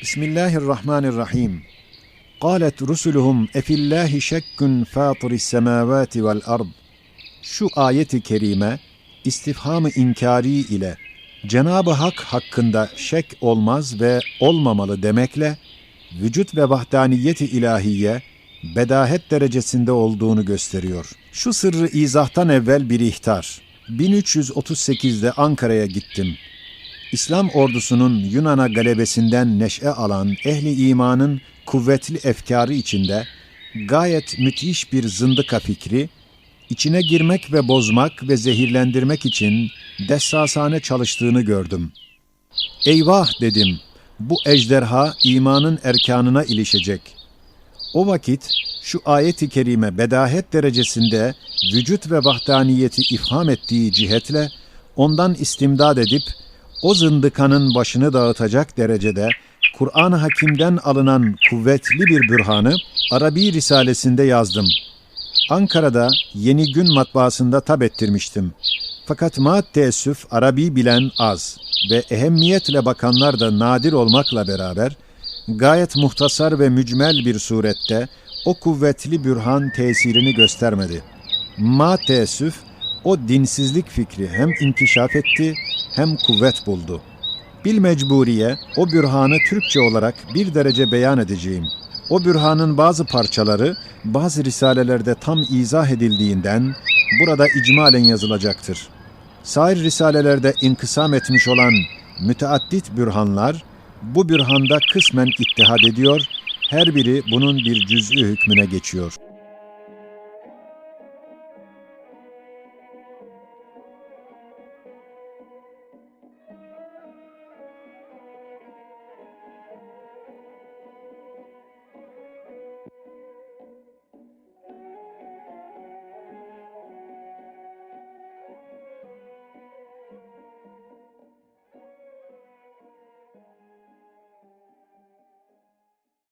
Bismillahirrahmanirrahim. قَالَتْ رُسُلُهُمْ اَفِي اللّٰهِ شَكٌّ فَاطِرِ السَّمَاوَاتِ وَالْأَرْضِ. Şu ayet-i kerime istifham-ı inkari ile Cenab-ı Hak hakkında şek olmaz ve olmamalı demekle vücut ve vahdaniyet-i ilahiye bedahet derecesinde olduğunu gösteriyor. Şu sırrı izahtan evvel bir ihtar. 1338'de Ankara'ya gittim. İslam ordusunun Yunan'a galebesinden neşe alan ehli imanın kuvvetli efkarı içinde gayet müthiş bir zındıka fikri, içine girmek ve bozmak ve zehirlendirmek için dessasane çalıştığını gördüm. Eyvah dedim, bu ejderha imanın erkanına ilişecek. O vakit şu ayet-i kerime bedahet derecesinde vücut ve vahdaniyeti ifham ettiği cihetle ondan istimdad edip o zındıkanın başını dağıtacak derecede Kur'an-ı Hakîm'den alınan kuvvetli bir bürhanı Arabi Risalesinde yazdım. Ankara'da Yeni Gün matbaasında tab ettirmiştim. Fakat teessüf Arabi bilen az ve ehemmiyetle bakanlar da nadir olmakla beraber gayet muhtasar ve mücmel bir surette o kuvvetli bürhan tesirini göstermedi. Teessüf o dinsizlik fikri hem inkişaf etti hem kuvvet buldu. Bilmecburiye o bürhanı Türkçe olarak bir derece beyan edeceğim. O bürhanın bazı parçaları bazı risalelerde tam izah edildiğinden burada icmalen yazılacaktır. Sair risalelerde inkısam etmiş olan müteaddit bürhanlar bu bürhanda kısmen ittihad ediyor, her biri bunun bir cüz'ü hükmüne geçiyor.